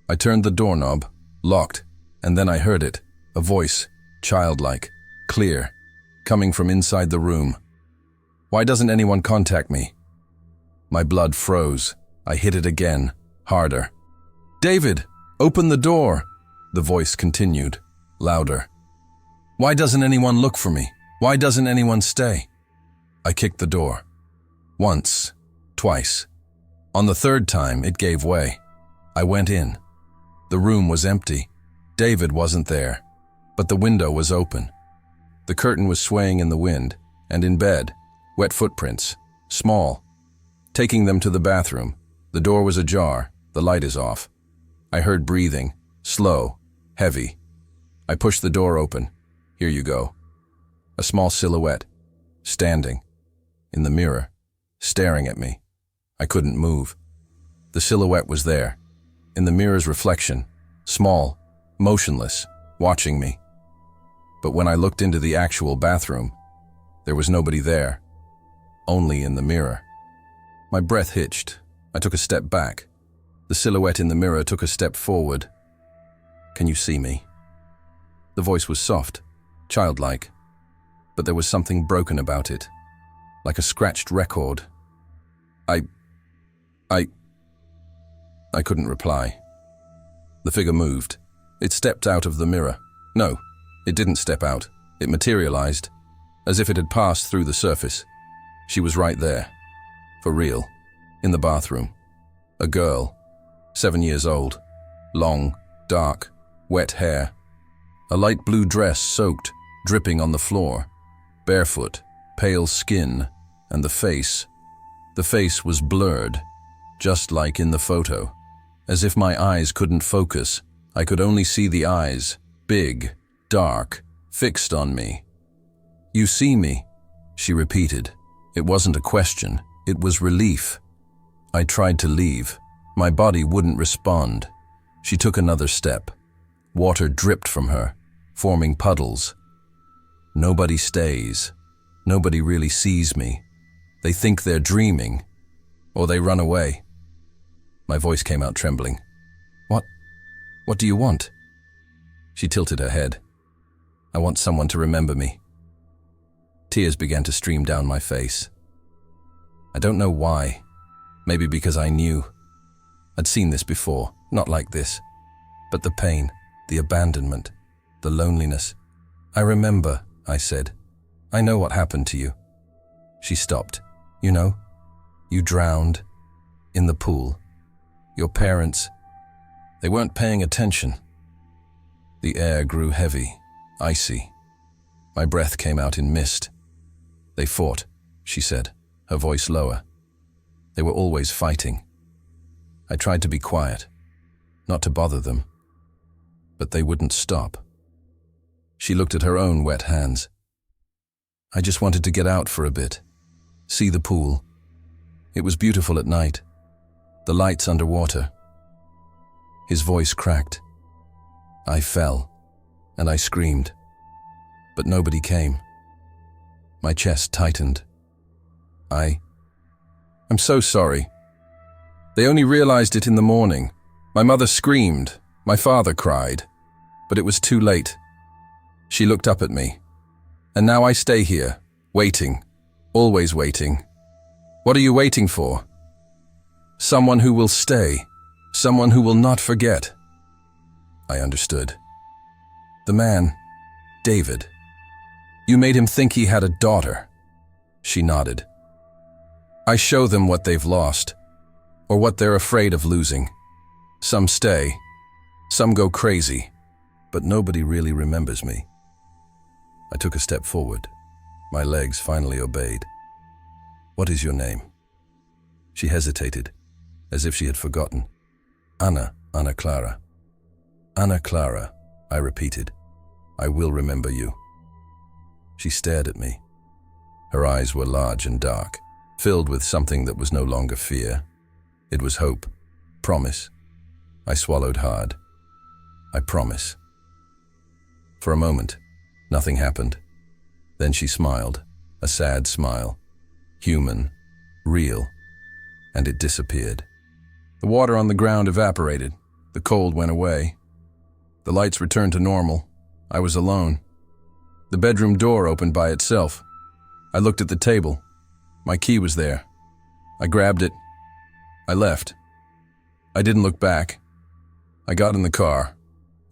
I turned the doorknob, locked, and then I heard it. A voice, childlike, clear, coming from inside the room. Why doesn't anyone contact me? My blood froze. I hit it again, harder. David, open the door! The voice continued, louder. Why doesn't anyone look for me? Why doesn't anyone stay? I kicked the door. Once, twice. On the third time, it gave way. I went in. The room was empty. David wasn't there, but the window was open. The curtain was swaying in the wind, and in bed, wet footprints, small. Taking them to the bathroom. The door was ajar, the light is off. I heard breathing, slow, heavy. I pushed the door open. Here you go. A small silhouette, standing, in the mirror, staring at me. I couldn't move. The silhouette was there, in the mirror's reflection, small, motionless, watching me. But when I looked into the actual bathroom, there was nobody there, only in the mirror. My breath hitched. I took a step back. The silhouette in the mirror took a step forward. Can you see me? The voice was soft, childlike, but there was something broken about it, like a scratched record. I couldn't reply. The figure moved. It stepped out of the mirror. No, it didn't step out. It materialized, as if it had passed through the surface. She was right there, for real, in the bathroom. A girl, 7 years old, long, dark, wet hair. A light blue dress soaked, dripping on the floor. Barefoot, pale skin, and the face. The face was blurred, just like in the photo. As if my eyes couldn't focus, I could only see the eyes, big, dark, fixed on me. You see me, she repeated. It wasn't a question, it was relief. I tried to leave. My body wouldn't respond. She took another step. Water dripped from her, forming puddles. Nobody stays. Nobody really sees me. They think they're dreaming, or they run away. My voice came out trembling. What do you want? She tilted her head. I want someone to remember me. Tears began to stream down my face. I don't know why. Maybe because I knew. I'd seen this before, not like this. But the pain, the abandonment, the loneliness. I remember, I said. I know what happened to you. She stopped. You know, you drowned in the pool. Your parents, they weren't paying attention. The air grew heavy, icy. My breath came out in mist. They fought, she said, her voice lower. They were always fighting. I tried to be quiet, not to bother them. But they wouldn't stop. She looked at her own wet hands. I just wanted to get out for a bit, see the pool. It was beautiful at night, the lights underwater. His voice cracked. I fell, and I screamed. But nobody came. My chest tightened. I'm so sorry. They only realized it in the morning. My mother screamed. My father cried. But it was too late. She looked up at me. And now I stay here, waiting, always waiting. What are you waiting for? Someone who will stay, someone who will not forget. I understood. The man, David. You made him think he had a daughter. She nodded. I show them what they've lost, or what they're afraid of losing. Some stay, some go crazy, but nobody really remembers me. I took a step forward. My legs finally obeyed. What is your name? She hesitated, as if she had forgotten. Ana Clara. Ana Clara, I repeated. I will remember you. She stared at me. Her eyes were large and dark, filled with something that was no longer fear. It was hope, promise. I swallowed hard. I promise. For a moment, nothing happened. Then she smiled, a sad smile, human, real, and it disappeared. The water on the ground evaporated. The cold went away. The lights returned to normal. I was alone. The bedroom door opened by itself. I looked at the table. My key was there. I grabbed it. I left. I didn't look back. I got in the car.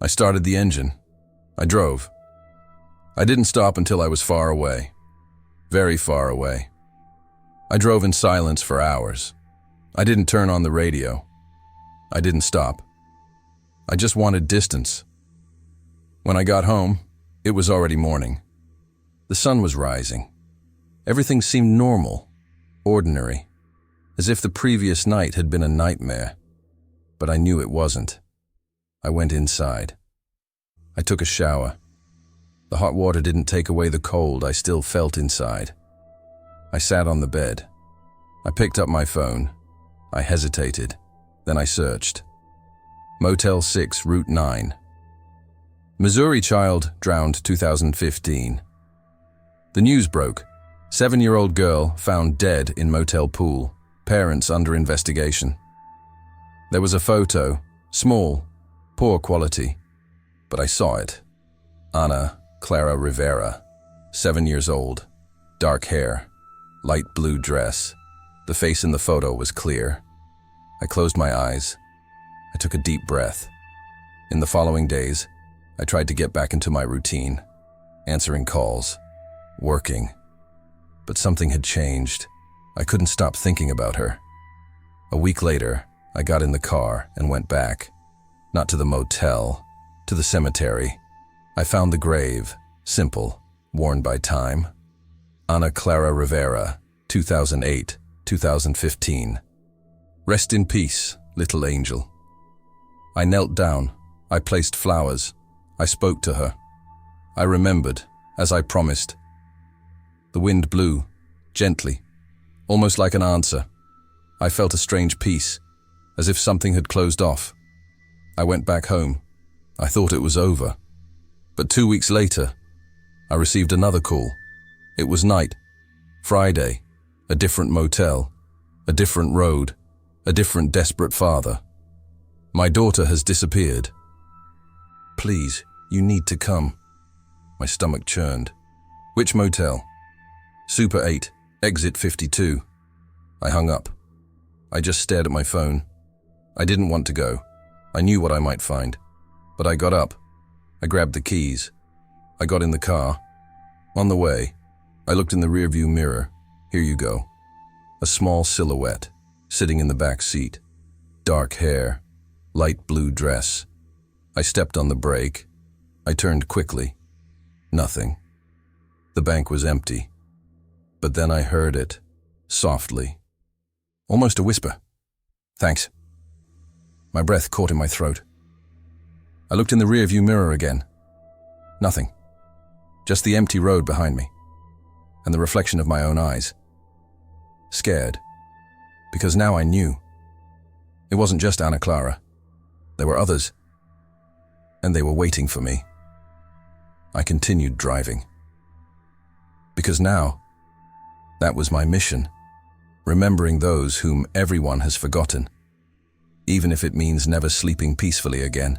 I started the engine. I drove. I didn't stop until I was far away. Very far away. I drove in silence for hours. I didn't turn on the radio. I didn't stop. I just wanted distance. When I got home, it was already morning. The sun was rising. Everything seemed normal, ordinary, as if the previous night had been a nightmare. But I knew it wasn't. I went inside. I took a shower. The hot water didn't take away the cold I still felt inside. I sat on the bed. I picked up my phone. I hesitated. Then I searched. Motel 6, Route 9. Missouri child drowned 2015. The news broke. 7-year-old girl found dead in motel pool. Parents under investigation. There was a photo. Small. Poor quality. But I saw it. Ana Clara Rivera. 7 years old. Dark hair. Light blue dress. The face in the photo was clear. I closed my eyes. I took a deep breath. In the following days, I tried to get back into my routine, answering calls, working. But something had changed. I couldn't stop thinking about her. A week later, I got in the car and went back. Not to the motel, to the cemetery. I found the grave, simple, worn by time. Ana Clara Rivera, 2008-2015. Rest in peace, little angel. I knelt down. I placed flowers. I spoke to her. I remembered, as I promised. The wind blew, gently, almost like an answer. I felt a strange peace, as if something had closed off. I went back home. I thought it was over. But 2 weeks later, I received another call. It was night, Friday, a different motel, a different road, a different desperate father. My daughter has disappeared. Please, you need to come. My stomach churned. Which motel? Super 8, exit 52. I hung up. I just stared at my phone. I didn't want to go. I knew what I might find. But I got up. I grabbed the keys. I got in the car. On the way, I looked in the rearview mirror. Here you go. A small silhouette, sitting in the back seat. Dark hair, light blue dress. I stepped on the brake. I turned quickly. Nothing. The bank was empty. But then I heard it, softly. Almost a whisper. Thanks. My breath caught in my throat. I looked in the rearview mirror again. Nothing. Just the empty road behind me. And the reflection of my own eyes. Scared. Because now I knew. It wasn't just Ana Clara. There were others. And they were waiting for me. I continued driving. Because now, that was my mission. Remembering those whom everyone has forgotten. Even if it means never sleeping peacefully again.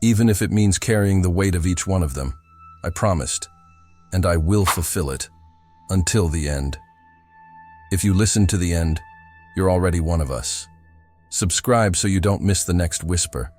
Even if it means carrying the weight of each one of them. I promised. And I will fulfill it. Until the end. If you listen to the end, you're already one of us. Subscribe so you don't miss the next whisper.